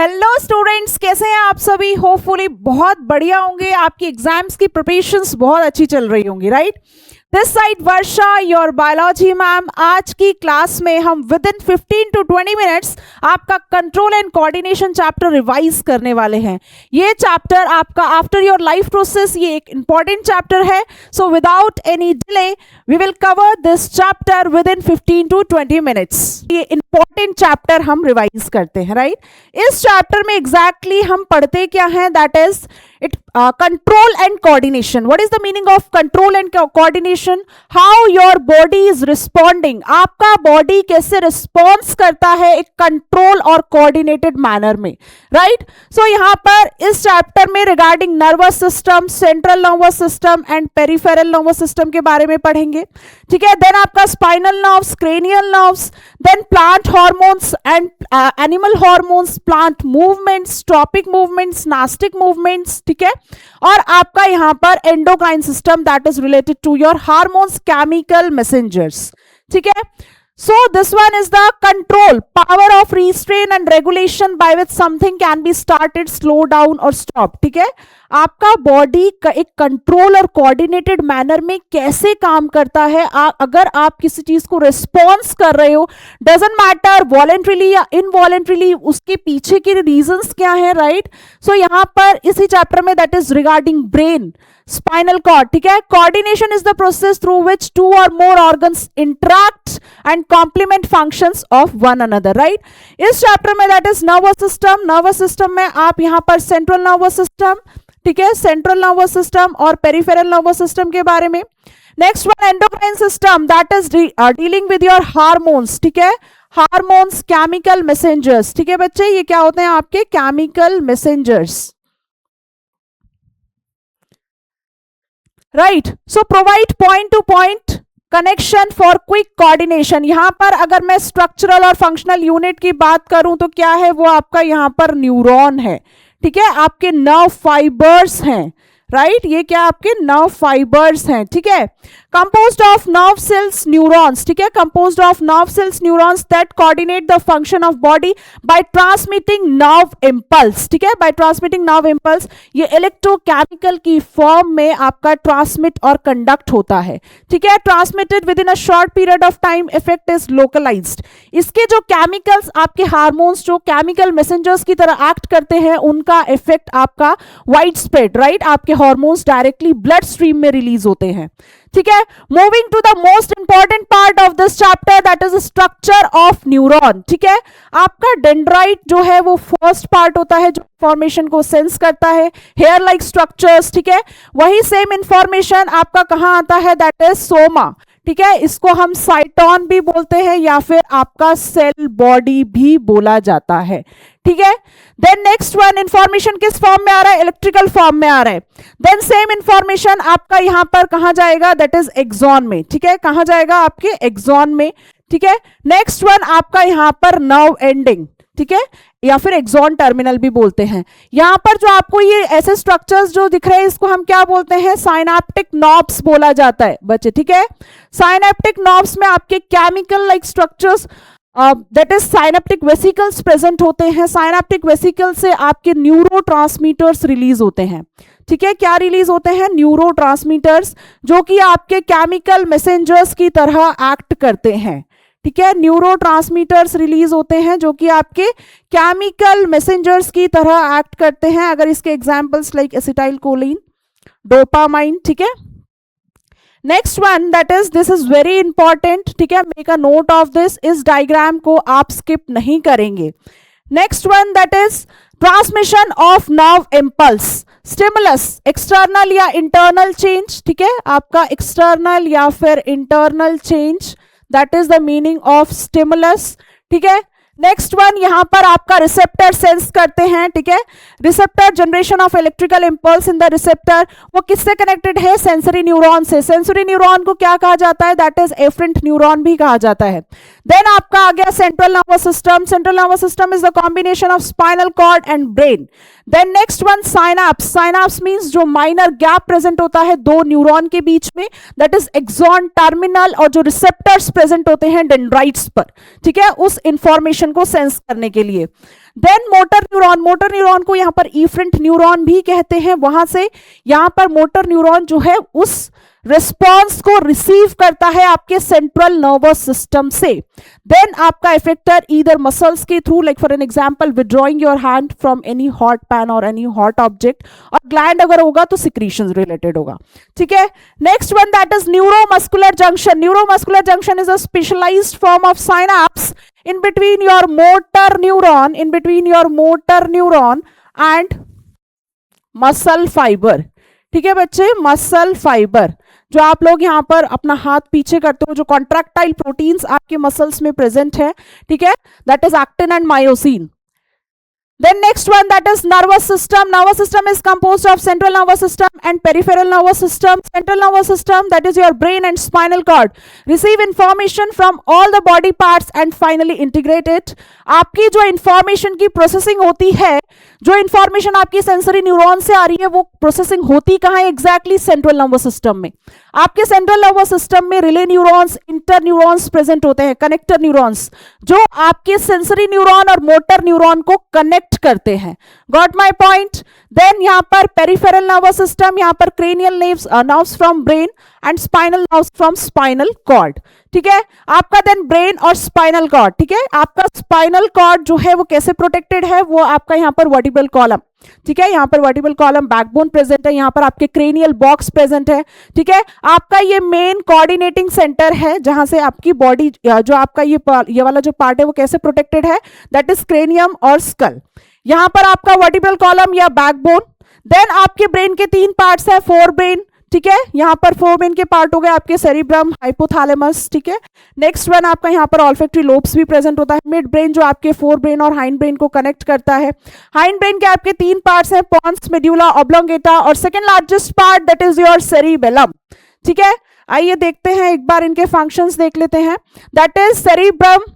Hello students, कैसे हैं आप सभी। होपफुली बहुत बढ़िया होंगे, आपकी एग्जाम्स की प्रिपरेशंस बहुत अच्छी चल रही होंगी, right. This side Varsha, your biology ma'am. आज की क्लास में हम विद इन 15 to 20 मिनट्स आपका control and coordination chapter revise करने वाले हैं। ये चैप्टर आपका आफ्टर योर लाइफ प्रोसेस ये एक इंपॉर्टेंट चैप्टर है। So without any delay we will cover this chapter within 15 to 20 minutes. ये इंपॉर्टेंट चैप्टर हम रिवाइज करते हैं, राइट। इस चैप्टर में एग्जैक्टली हम पढ़ते क्या है, that is it control and coordination. What is the meaning of control and coordination? How your body is responding, आपका बॉडी कैसे रिस्पॉन्स करता है एक कंट्रोल और कोऑर्डिनेटेड मैनर में, राइट। सो यहाँ पर इस चैप्टर में regarding nervous system, central nervous system and peripheral nervous system के बारे में पढ़ेंगे, ठीक है। देन आपका spinal nerves, cranial nerves, then plant hormones and animal hormones, plant movements, tropic movements, nastic movements, ठीक है। और आपका यहाँ पर endocrine system that is related to your hormones, chemical messengers, ठीक है। So this one is the control, power of restraint and regulation by which something can be started, slow down or stop, ठीक है। आपका body का एक control और coordinated manner में कैसे काम करता है। अगर आप किसी चीज को रिस्पॉन्स कर रहे हो, डजंट मैटर वॉलेंट्रीली या इनवॉलेंट्रीली, उसके पीछे के रीजंस क्या है, राइट। सो यहाँ पर इसी चैप्टर में that is regarding brain, spinal cord, ठीक है। Coordination is the process through which two or more organs interact and complement functions of one another, right. इस चैप्टर में that is nervous system. Nervous system में आप यहाँ पर central nervous system, ठीक है, सेंट्रल नर्वस सिस्टम और peripheral nervous system के बारे में। Next one endocrine system, that is dealing with your hormones, ठीक है। हार्मोन्स, केमिकल मैसेंजर्स, ठीक है बच्चे, ये क्या होते हैं आपके chemical messengers, right. So provide point two point connection for quick coordination. यहां पर अगर मैं स्ट्रक्चरल और फंक्शनल यूनिट की बात करूं तो क्या है वो आपका यहां पर न्यूरॉन है, ठीक है। आपके नर्व फाइबर्स हैं, राइट। ये क्या आपके नर्व फाइबर्स हैं, ठीक है। Composed of nerve cells neurons, ठीक है, composed of nerve cells neurons that coordinate the function of body by transmitting nerve impulse, ठीक है, बाय ट्रांसमिटिंग नर्व इंपल्स। ये इलेक्ट्रोकेमिकल की फॉर्म में आपका ट्रांसमिट और कंडक्ट होता है, ठीक है। Transmitted within a short period of time, effect is localised. इसके जो केमिकल्स, आपके हार्मोन्स जो केमिकल मैसेंजर्स की तरह एक्ट करते हैं, उनका इफेक्ट आपका वाइड स्प्रेड, राइट। आपके हार्मोन्स डायरेक्टली ब्लड स्ट्रीम में रिलीज होते हैं, ठीक है। Moving to the most important part of this chapter, that is structure of neuron, ठीक है। आपका डेंड्राइट जो है वो फर्स्ट पार्ट होता है जो इंफॉर्मेशन को सेंस करता है, हेयर लाइक स्ट्रक्चर्स, ठीक है। वही सेम इंफॉर्मेशन आपका कहां आता है, दैट इज सोमा, ठीक है। इसको हम साइटोन भी बोलते हैं या फिर आपका सेल बॉडी भी बोला जाता है, ठीक है। देन नेक्स्ट वन, इंफॉर्मेशन किस फॉर्म में आ रहा है, इलेक्ट्रिकल फॉर्म में आ रहा है। देन सेम इंफॉर्मेशन आपका यहां पर कहां जाएगा, दैट इज एक्सॉन में, ठीक है। कहां जाएगा आपके एक्सॉन में, ठीक है। नेक्स्ट वन आपका यहां पर नर्व एंडिंग, ठीक है, या फिर एक्सॉन टर्मिनल भी बोलते हैं। यहां पर जो आपको ये ऐसे स्ट्रक्चर्स जो दिख रहे हैं इसको हम क्या बोलते हैं, साइनेप्टिक नॉब्स बोला जाता है बच्चे, ठीक है। साइनेप्टिक नॉब्स में आपके chemical like structures that is synaptic vesicles present होते हैं। साइनेप्टिक वेसिकल से आपके न्यूरोट्रांसमीटर्स रिलीज होते हैं, ठीक है। क्या रिलीज होते हैं, न्यूरोट्रांसमीटर्स, जो कि आपके केमिकल मैसेंजर्स की तरह एक्ट करते हैं, ठीक है। न्यूरोट्रांसमीटर्स रिलीज होते हैं जो कि आपके केमिकल मैसेंजर्स की तरह एक्ट करते हैं। अगर इसके examples like acetyl choline, dopamine, ठीक है। Next one that is, this is very important, ठीक है, make a note of this. इस डायग्राम को आप स्किप नहीं करेंगे। Next one that is transmission of nerve impulse, stimulus, external या इंटरनल चेंज, ठीक है। आपका एक्सटर्नल या फिर internal change, that is the meaning of stimulus, ठीक है। नेक्स्ट वन यहां पर आपका रिसेप्टर सेंस करते हैं, ठीक है। Receptor, generation of electrical impulse in the receptor, वो किससे कनेक्टेड है, सेंसरी न्यूरॉन से। सेंसरी न्यूरॉन को क्या कहा जाता है, दैट इज एफरेंट न्यूरॉन भी कहा जाता है। देन आपका आ गया central nervous system. Central nervous system is the combination of spinal cord and brain. Then next one synapse. Synapse means जो माइनर गैप प्रेजेंट होता है दो न्यूरॉन के बीच में, दैट इज एक्सॉन टर्मिनल, और जो रिसेप्टर्स प्रेजेंट होते हैं डेंड्राइट्स पर, ठीक है, उस इंफॉर्मेशन सिचुएशन को सेंस करने के लिए। देन मोटर न्यूरॉन को यहाँ पर इफरेंट न्यूरॉन भी कहते हैं। वहां से यहाँ पर मोटर न्यूरॉन जो है उस रिस्पॉन्स को रिसीव करता है आपके सेंट्रल नर्वस सिस्टम से। देन आपका इफेक्टर ईदर मसल्स के थ्रू, like for an example withdrawing your hand from any hot pan और एनी हॉट ऑब्जेक्ट, और ग्लैंड अगर होगा तो सिक्रीशंस रिलेटेड होगा। ठीक है, next one that is neuromuscular junction. Neuromuscular junction is a specialised form of synapse in between your motor neuron and muscle fiber। ठीक है बच्चे, मसल फाइबर जो आप लोग यहाँ पर अपना हाथ पीछे करते हो, जो कॉन्ट्रैक्टाइल प्रोटीन्स आपके मसल्स में प्रेजेंट है, ठीक है, that is actin and myosin. Then next one that is nervous system. Nervous system is composed of central nervous system and peripheral nervous system. Central nervous system, that is your brain and spinal cord, receive information from all the body parts and finally integrate it. आपकी जो information की processing होती है, जो information आपकी sensory neuron से आ रही है, वो प्रोसेसिंग होती कहाँ है एग्जैक्टली? सेंट्रल नर्वस सिस्टम में। आपके सेंट्रल नर्वस सिस्टम में relay neurons, inter neurons present होते हैं, कनेक्टर न्यूरॉन्स, जो आपके सेंसरी न्यूरॉन और मोटर न्यूरॉन को कनेक्ट करते हैं। Got my point? देन यहाँ पर पेरिफेरल नर्वस सिस्टम, यहाँ पर cranial nerves from brain and spinal nerves from spinal cord. ठीक है, आपका देन ब्रेन और स्पाइनल कॉर्ड। ठीक है, आपका स्पाइनल कॉर्ड जो है वो कैसे प्रोटेक्टेड है? वो आपका यहाँ पर वर्टिब्रल कॉलम, ठीक है, यहाँ पर वर्टिब्रल कॉलम, बैकबोन प्रेजेंट है, यहाँ पर आपके क्रेनियल बॉक्स प्रेजेंट है। ठीक है, आपका ये मेन कोऑर्डिनेटिंग सेंटर है जहां से आपकी बॉडी, जो आपका ये वाला जो पार्ट है वो कैसे प्रोटेक्टेड है? दैट इज क्रेनियम और स्कल। यहाँ पर आपका वर्टिब्रल कॉलम या बैकबोन। देन आपके ब्रेन के 3 पार्ट्स है, फोर ब्रेन। ठीक है, यहाँ पर फोर ब्रेन के पार्ट हो गए आपके सेरिब्रम, हाइपोथैलेमस। ठीक है, नेक्स्ट वन आपका यहाँ पर ऑल्फैक्टरी लोब्स भी प्रेजेंट होता है। मिड ब्रेन जो आपके फोर ब्रेन और हाइंड ब्रेन को कनेक्ट करता है। हाइंड ब्रेन के आपके 3 पार्ट्स हैं, पॉन्स, मेड्यूला, ऑब्लोंगेटा, और second largest part that is your cerebellum. ठीक है, आइए देखते हैं एक बार इनके फंक्शंस देख लेते हैं। दैट इज सेरिब्रम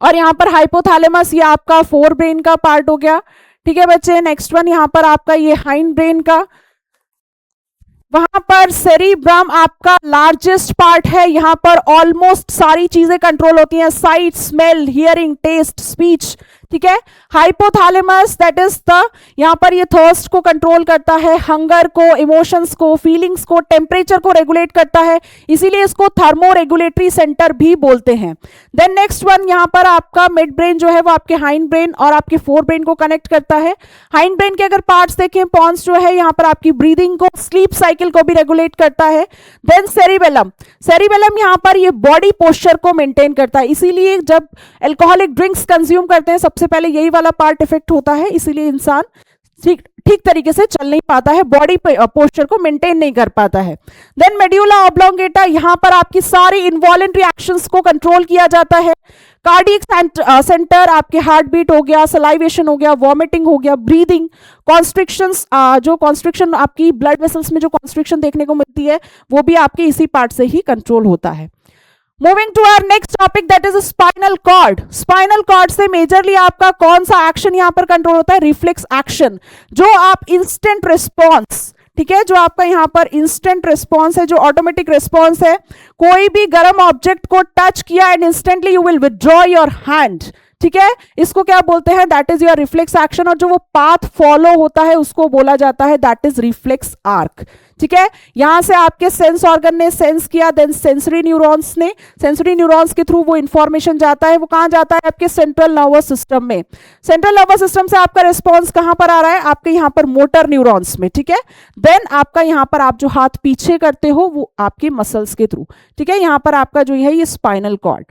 और यहाँ पर हाइपोथैलेमस, ये आपका फोर ब्रेन का पार्ट हो गया। ठीक है बच्चे, नेक्स्ट वन यहाँ पर आपका ये हाइंड ब्रेन का, वहां पर सेरिब्रम आपका लार्जेस्ट पार्ट है। यहाँ पर ऑलमोस्ट सारी चीजें कंट्रोल होती हैं, sight, smell, hearing, taste, speech. ठीक है, हाइपोथैलेमस दैट इज द, यहाँ पर ये थर्स्ट को कंट्रोल करता है, हंगर को, इमोशंस को, फीलिंग्स को, टेम्परेचर को रेगुलेट करता है, इसीलिए इसको थर्मो रेगुलेटरी सेंटर भी बोलते हैं। देन नेक्स्ट वन यहाँ पर आपका मिड ब्रेन जो है वो आपके हाइंड ब्रेन और आपके फोर ब्रेन को कनेक्ट करता है। हाइंड ब्रेन के अगर पार्ट्स देखें, पॉन्स जो है यहाँ पर आपकी ब्रीदिंग को, स्लीप साइकिल को भी रेगुलेट करता है। देन सेरिबेलम, सेरिबेलम यहाँ पर ये बॉडी पोस्चर को मेंटेन करता है, इसीलिए जब अल्कोहलिक ड्रिंक्स कंज्यूम करते हैं सबसे पहले यही वाला पार्ट इफेक्ट होता है, इसीलिए इंसान ठीक तरीके से चल नहीं पाता है, बॉडी पोस्चर को मेंटेन नहीं कर पाता है। देन मेड्यूला ऑब्लोंगेटा, यहाँ पर आपकी सारी इनवॉलेंट्री एक्शंस को कंट्रोल किया जाता है। कार्डियक सेंटर आपके हार्ट बीट हो गया, सलाइवेशन हो गया, वॉमिटिंग हो गया, ब्रीदिंग, कॉन्स्ट्रिक्शंस, जो कॉन्स्ट्रिक्शन आपकी ब्लड वेसल्स में जो कॉन्स्ट्रिक्शन देखने को मिलती है वो भी आपके इसी पार्ट से ही कंट्रोल होता है। Moving to our next topic that is spinal cord. Spinal cord से मेजरली आपका कौन सा एक्शन यहाँ पर कंट्रोल होता है? रिफ्लेक्स एक्शन, जो आप इंस्टेंट रिस्पॉन्स, ठीक है, जो आपका यहाँ पर इंस्टेंट रिस्पॉन्स है, जो ऑटोमेटिक रिस्पॉन्स है, कोई भी गर्म ऑब्जेक्ट को टच किया and instantly you will withdraw your hand. ठीक है, इसको क्या बोलते हैं? That is your reflex action, और जो वो पाथ फॉलो होता है उसको बोला जाता है दैट इज रिफ्लेक्स आर्क। ठीक है, यहां से आपके सेंस ऑर्गन ने सेंस किया, देन सेंसरी न्यूरॉन्स के थ्रू वो इंफॉर्मेशन जाता है, वो कहां जाता है? आपके सेंट्रल नर्वस सिस्टम में। सेंट्रल नर्वस सिस्टम से आपका रिस्पॉन्स कहां पर आ रहा है? आपके यहां पर मोटर न्यूरॉन्स में। ठीक है, देन आपका यहां पर आप जो हाथ पीछे करते हो वो आपके मसल्स के थ्रू। ठीक है, यहां पर आपका जो है ये स्पाइनल कॉर्ड,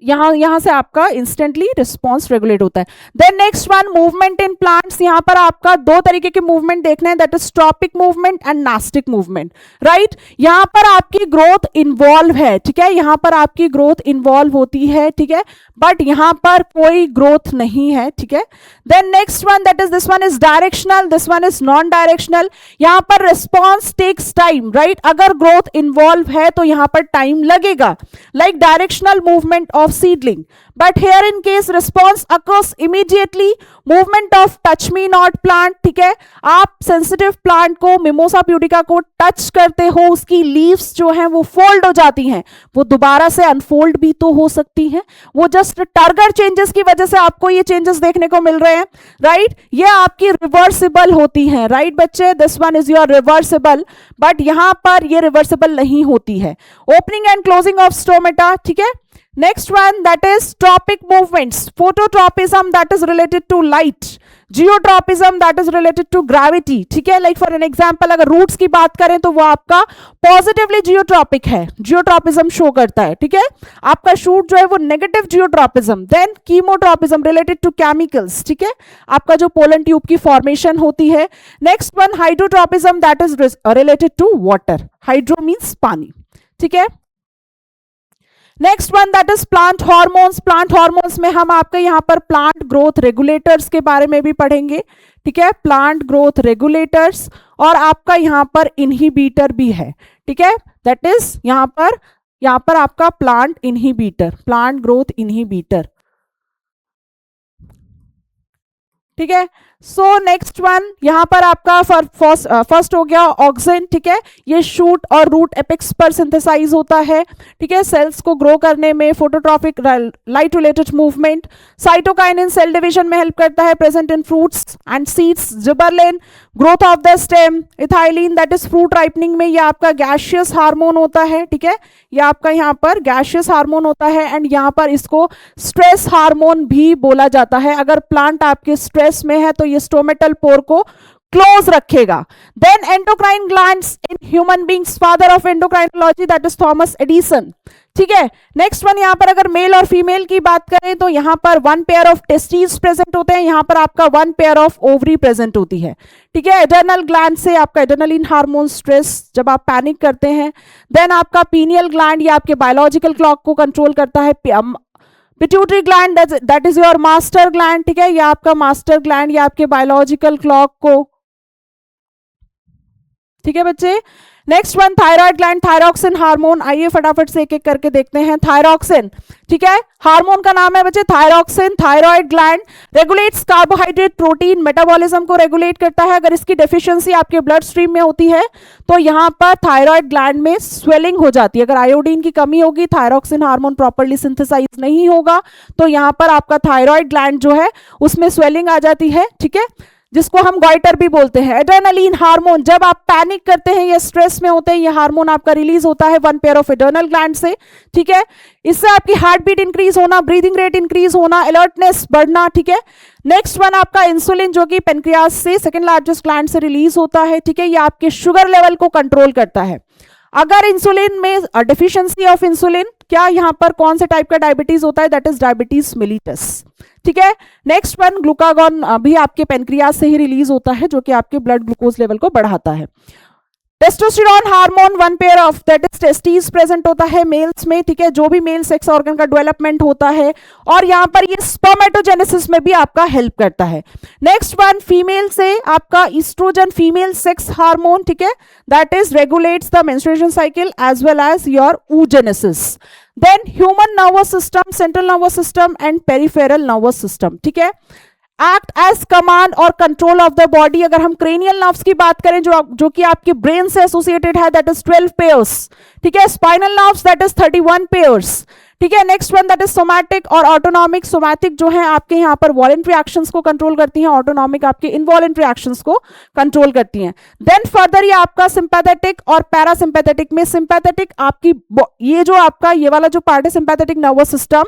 यहां से आपका इंस्टेंटली रिस्पॉन्स रेगुलेट होता है। Then next one, movement in plants. यहां पर आपका 2 तरीके के मूवमेंट देखने हैं, that is tropic movement and nastic movement. Right, यहां पर आपकी ग्रोथ इन्वॉल्व है। ठीक है, यहां पर आपकी ग्रोथ इन्वॉल्व होती है। ठीक है, बट यहां पर कोई ग्रोथ नहीं है। ठीक है, then next one that is, this one is directional, this one is non directional. यहां पर रिस्पॉन्स टेक्स टाइम। राइट, अगर ग्रोथ इन्वॉल्व है तो यहां पर टाइम लगेगा। Like directional movement of of seedling. But here in case response occurs immediately, movement of touch me not plant, ठीक है, आप sensitive plant को Mimosa pudica को टच करते हो, उसकी लीव्स जो हैं वो फोल्ड हो जाती हैं, वो दोबारा से अनफोल्ड भी तो हो सकती हैं, वो जस्ट टर्गर चेंजेस की वजह से आपको ये चेंजेस देखने को मिल रहे हैं, राइट? ये आपकी रिवर्सिबल होती हैं, राइट बच्चे? This one is your reversible, but यहां पर ये रिवर्सिबल नहीं होती है. Opening and closing of stomata, ठीक है. Next one, that is tropic movements. Phototropism, that is related to light. Geotropism, that is related to gravity. ठीक है, like for an example, अगर roots की बात करें तो वो आपका positively geotropic है, geotropism show करता है, ठीक है. आपका shoot जो है वो negative geotropism. Then chemotropism related to chemicals, ठीक है, आपका जो pollen tube की formation होती है. Next one, hydrotropism, that is related to water. Hydro means पानी, ठीक है. Next one, that is plant hormones. Plant hormones में हम आपके यहाँ पर प्लांट ग्रोथ रेगुलेटर्स के बारे में भी पढ़ेंगे, ठीक है, प्लांट ग्रोथ रेगुलेटर्स, और आपका यहाँ पर इनहिबिटर भी है, ठीक है, दैट इज यहाँ पर आपका plant inhibitor, plant growth inhibitor, ठीक है. सो नेक्स्ट वन, यहां पर आपका फर्स्ट हो गया ऑक्सिन, ठीक है, ये शूट और रूट एपेक्स पर सिंथेसाइज होता है, ठीक है, सेल्स को ग्रो करने में. Phototropic light related movement. Cytokinin cell division में हेल्प करता है, present in fruits and seeds. Gibberellin growth of the stem. Ethylene that is fruit ripening में, ये आपका गैशियस हार्मोन होता है, ठीक है, ये आपका यहाँ पर गैशियस हार्मोन होता है, एंड यहाँ पर इसको स्ट्रेस हार्मोन भी बोला जाता है. अगर प्लांट आपके स्ट्रेस में है तो ये स्टोमेटल पोर को क्लोज रखेगा. Then endocrine glands in human beings, father of endocrinology that is Thomas Edison, ठीक है. नेक्स्ट वन, यहां पर अगर मेल और फीमेल की बात करें तो यहां पर 1 पेयर ऑफ टेस्टिस प्रेजेंट होते हैं, यहां पर आपका 1 पेयर ऑफ ओवरी प्रेजेंट होती है, ठीक है. एड्रेनल ग्लैंड से आपका एड्रेनलिन हार्मोन स्ट्रेस जब आप पैनिक करते हैं. देन आपका पीनियल ग्लैंड, ये आपके बायोलॉजिकल क्लॉक को कंट्रोल करता है. Pituitary gland that is your master gland, ठीक है, ये आपका मास्टर ग्लैंड, ये आपके बायोलॉजिकल क्लॉक को, ठीक है बच्चे. Next one, thyroid gland, thyroxine hormone. आइए फटाफट से एक एक करके देखते हैं. थायरॉक्सिन, ठीक है, हार्मोन का नाम है बच्चे thyroxine. Thyroid gland regulates carbohydrate protein metabolism को रेगुलेट करता है. अगर इसकी डेफिशिएंसी आपके ब्लड स्ट्रीम में होती है तो यहाँ पर थायराइड ग्लैंड में स्वेलिंग हो जाती है. अगर आयोडीन की कमी होगी, थायरॉक्सिन हार्मोन प्रॉपर्ली सिंथेसाइज नहीं होगा तो यहाँ पर आपका थायराइड ग्लैंड जो है उसमें स्वेलिंग आ जाती है, ठीक है, जिसको हम गॉइटर भी बोलते हैं. एड्रेनलिन हार्मोन, जब आप पैनिक करते हैं या स्ट्रेस में होते हैं, ये हार्मोन आपका रिलीज होता है 1 पेयर ऑफ एड्रेनल ग्लैंड से, ठीक है. इससे आपकी हार्ट बीट इंक्रीज होना, ब्रीदिंग रेट इंक्रीज होना, अलर्टनेस बढ़ना, ठीक है. नेक्स्ट वन आपका इंसुलिन, जो कि पेनक्रियास से सेकंड लार्जेस्ट ग्लैंड से रिलीज होता है, ठीक है, ये आपके शुगर लेवल को कंट्रोल करता है. अगर इंसुलिन में डेफिशिएंसी ऑफ इंसुलिन, क्या यहाँ पर कौन से टाइप का डायबिटीज होता है, दैट इज डायबिटीज मिलिटस, ठीक है. नेक्स्ट वन, ग्लूकागॉन भी आपके पेनक्रियास से ही रिलीज होता है, जो कि आपके ब्लड ग्लूकोज लेवल को बढ़ाता है. Testosterone hormone, 1 pair of that is testis present होता है मेल्स में, ठीक है, जो भी मेल सेक्स ऑर्गन का डेवलपमेंट होता है, और यहाँ पर ये स्पर्मेटोजेनेसिस में भी आपका हेल्प करता है. नेक्स्ट वन, फीमेल से आपका ईस्ट्रोजन फीमेल सेक्स हार्मोन, ठीक है, that is regulates the menstruation cycle as well as your oogenesis. Then human nervous system, central nervous system and peripheral nervous system, ठीक है, एक्ट एज कमांड और control of the body. अगर हम cranial nerves की बात करें जो कि आपके ब्रेन से एसोसिएटेड है, दैट इज 12 पेयर्स, ठीक है. Spinal nerves that is 31 pairs, ठीक है. Next one, that is somatic और ऑटोनॉमिक. सोमैटिक जो है आपके यहाँ पर वॉलेंट्री एक्शंस को कंट्रोल करती हैं, ऑटोनॉमिक आपके इनवॉलेंट्री एक्शंस को कंट्रोल करती हैं. देन फर्दर ये आपका सिंपैथेटिक और पैरासिम्पैथेटिक में, सिंपैथेटिक आपकी ये जो आपका ये वाला जो पार्ट है सिंपैथेटिक नर्वस सिस्टम,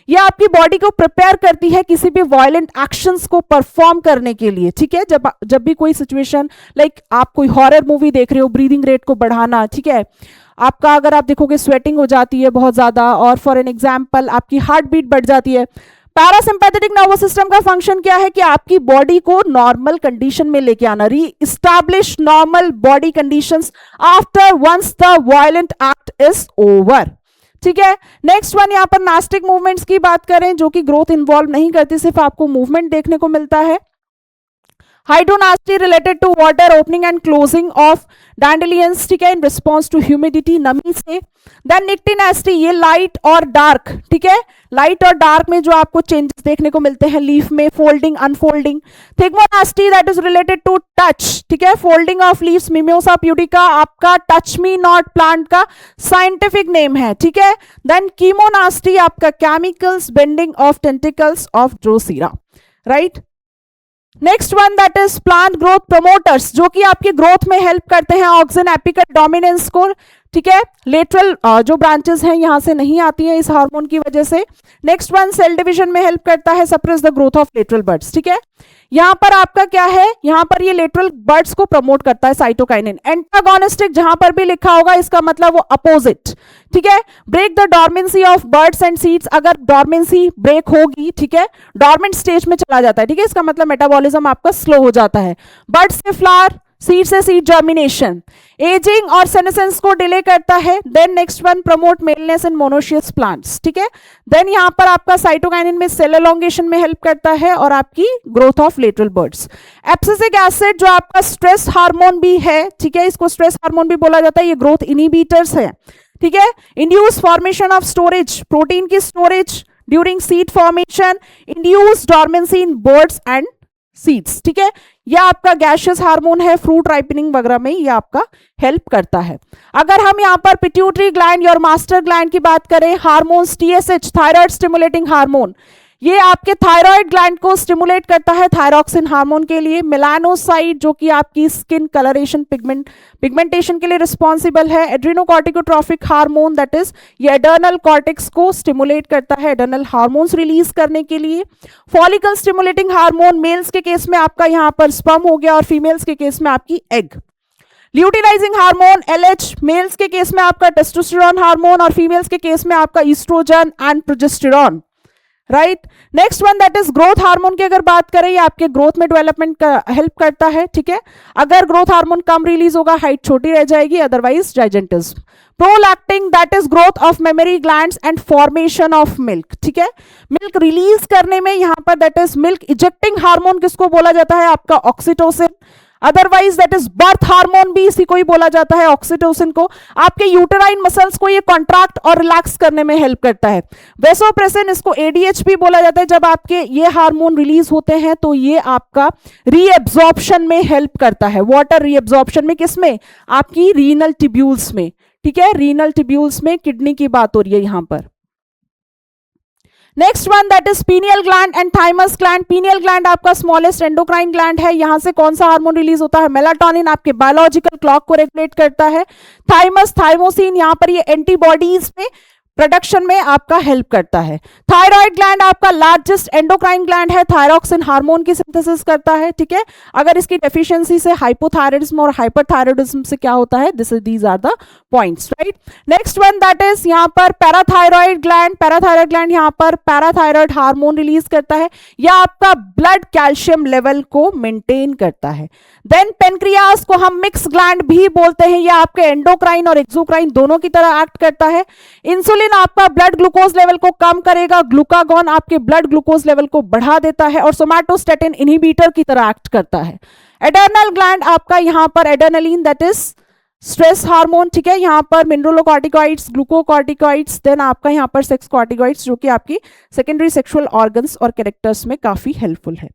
ये आपकी बॉडी को प्रिपेयर करती है किसी भी वायलेंट एक्शंस को परफॉर्म करने के लिए, ठीक है. जब भी कोई सिचुएशन, लाइक आप कोई हॉरर मूवी देख रहे हो, ब्रीदिंग रेट को बढ़ाना, ठीक है, आपका अगर आप देखोगे स्वेटिंग हो जाती है बहुत ज्यादा, और फॉर एन एग्जांपल आपकी हार्ट बीट बढ़ जाती है. पैरासिम्पैथेटिक नर्वस सिस्टम का फंक्शन क्या है कि आपकी बॉडी को नॉर्मल कंडीशन में लेके आना, re establish normal body conditions after once the violent act is over, ठीक है. नेक्स्ट वन, यहां पर नास्टिक मूवमेंट्स की बात करें, जो कि ग्रोथ इन्वॉल्व नहीं करती, सिर्फ आपको मूवमेंट देखने को मिलता है. Hydronasty related to water opening and closing of dandelions, ठीक है, इन रिस्पॉन्स टू ह्यूमिडिटी, नमी से। देन निक्टिनास्टी, ये लाइट और डार्क, ठीक है, लाइट और डार्क में जो आपको चेंजेस देखने को मिलते हैं लीफ में, folding unfolding. Thigmonasty that is related to touch, ठीक है, folding of leaves, mimosa pudica आपका टच मी नॉट प्लांट का साइंटिफिक नेम है, ठीक है। देन कीमोनास्टी आपका chemicals, bending of tentacles of drosera, right. Next one that is plant growth promoters, जो कि आपके ग्रोथ में हेल्प करते हैं ऑक्सिन एपिकल डोमिनेंस को, ठीक है, लेटरल जो ब्रांचेस हैं यहां से नहीं आती हैं इस हार्मोन की वजह से। नेक्स्ट वन सेल डिवीजन में हेल्प करता है, suppress the growth of lateral birds, ठीक है। यहां पर आपका क्या है, यहां पर ये लेटरल बर्ड्स को प्रमोट करता है साइटोकाइनिन। एंटागोनिस्टिक जहां पर भी लिखा होगा इसका मतलब वो अपोजिट, ठीक है। Break the dormancy of birds and seeds, अगर डॉर्मेंसी ब्रेक होगी, ठीक है, डॉर्मेंट स्टेज में चला जाता है, ठीक है, इसका मतलब मेटाबॉलिज्म आपका स्लो हो जाता है। बर्ड्स से फ्लावर, सीड से सीड जर्मिनेशन, एजिंग और सेनेसेंस को डिले करता है। देन नेक्स्ट वन प्रमोट मेलनेस इन मोनोशियस प्लांट्स, ठीक है। देन यहां पर आपका साइटोकाइनिन में सेल एलोंगेशन में हेल्प करता है और आपकी growth of lateral birds. Abscisic acid जो आपका स्ट्रेस हार्मोन भी है, ठीक है, इसको स्ट्रेस हार्मोन भी बोला जाता है, ये ग्रोथ इनहिबिटर्स है, ठीक है। Induce formation of storage, protein की storage during seed formation, induce dormancy in birds and seeds, ठीक है। यह आपका गैशियस हार्मोन है, फ्रूट राइपनिंग वगैरह में ये आपका हेल्प करता है। अगर हम यहाँ पर पिट्यूटरी ग्लैंड और मास्टर ग्लैंड की बात करें, hormones, TSH thyroid stimulating hormone, ये आपके थायराइड ग्लैंड को स्टिमुलेट करता है थायरॉक्सिन हार्मोन के लिए। मेलानोसाइट जो कि आपकी स्किन कलरेशन पिगमेंटेशन के लिए रिस्पॉन्सिबल है। एड्रेनोकॉर्टिकोट्रॉफिक हार्मोन दैट इज ये एडर्नल कॉर्टेक्स को स्टिमुलेट करता है एडर्नल हार्मोन्स रिलीज करने के लिए। फॉलिकल स्टिमुलेटिंग हार्मोन, मेल्स के केस में आपका यहाँ पर स्पर्म हो गया और फीमेल्स के केस में आपकी egg. Luteinizing hormone LH, males के केस में आपका टेस्टोस्टेरोन हार्मोन और फीमेल्स के केस में आपका estrogen and progesterone, right. Next one that is growth hormone की अगर बात करें, ये आपके ग्रोथ में डेवलपमेंट का हेल्प करता है, ठीक है। अगर ग्रोथ हार्मोन कम रिलीज होगा हाइट छोटी रह जाएगी, otherwise gigantism. Prolactin that is growth of memory glands and formation of milk, ठीक है। मिल्क रिलीज करने में यहां पर that is milk ejecting hormone किसको बोला जाता है, आपका oxytocin. Otherwise that is birth hormone भी इसी को ही बोला जाता है, ऑक्सीटोसिन को। आपके यूटेराइन मसल्स को ये कॉन्ट्रैक्ट और रिलैक्स करने में हेल्प करता है। वेसोप्रेसिन, इसको एडीएच भी बोला जाता है। जब आपके ये हार्मोन रिलीज होते हैं तो ये आपका रीएब्जॉर्प्शन में हेल्प करता है। वाटर रीएब्जॉर्प्शन में, किसमें, आपकी रीनल ट्यूब्यूल्स में, ठीक है, रीनल ट्यूब्यूल्स में, किडनी की बात हो रही है यहां पर। Next one that is pineal gland and thymus gland. Pineal gland आपका स्मॉलेस्ट एंडोक्राइन ग्लैंड है, यहां से कौन सा हार्मोन रिलीज होता है, मेलाटोनिन, आपके बायोलॉजिकल क्लॉक को रेगुलेट करता है। थाइमस, थाइमोसिन, यहां पर ये एंटीबॉडीज में प्रोडक्शन में आपका हेल्प करता है। थायराइड ग्लैंड आपका लार्जेस्ट एंडोक्राइन ग्लैंड है, थायरॉक्सिन हार्मोन की सिंथेसिस करता है, ठीक है। अगर इसकी डेफिशिएंसी से हाइपोथायराइडिज्म और हाइपरथायराइडिज्म से क्या होता है, these are the points, right. Next one that is यहां पर पैराथायरॉइड ग्लैंड। पैराथायरॉइड ग्लैंड यहां पर पैराथायरॉइड हार्मोन रिलीज करता है, यह आपका ब्लड कैल्शियम लेवल को मेंटेन करता है। देन पेनक्रियास को हम मिक्स ग्लैंड भी बोलते हैं, यह आपके एंडोक्राइन और एक्सोक्राइन दोनों की तरह एक्ट करता है। इंसुलिन आपका ब्लड ग्लूकोज लेवल को कम करेगा, ग्लूकागॉन आपके ब्लड ग्लूकोज लेवल को बढ़ा देता है और सोमैटोस्टेटिन इनहिबिटर की तरह एक्ट करता है। एडर्नल ग्लैंड आपका यहां पर adrenaline that is stress hormone, ठीक है, यहां पर मिनरलोकॉर्टिकॉइड्स, ग्लूकोकॉर्टिकॉइड्स, देन आपका यहां पर सेक्स कॉर्टिकॉइड्स जो कि आपकी सेकेंडरी सेक्सुअल ऑर्गन्स और कैरेक्टर्स में काफी हेल्पफुल है।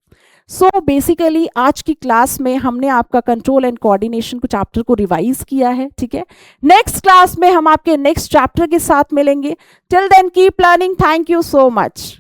सो बेसिकली आज की क्लास में हमने आपका कंट्रोल एंड कोऑर्डिनेशन को चैप्टर को रिवाइज किया है, ठीक है। नेक्स्ट क्लास में हम आपके नेक्स्ट चैप्टर के साथ मिलेंगे। Till then keep learning. Thank you so much.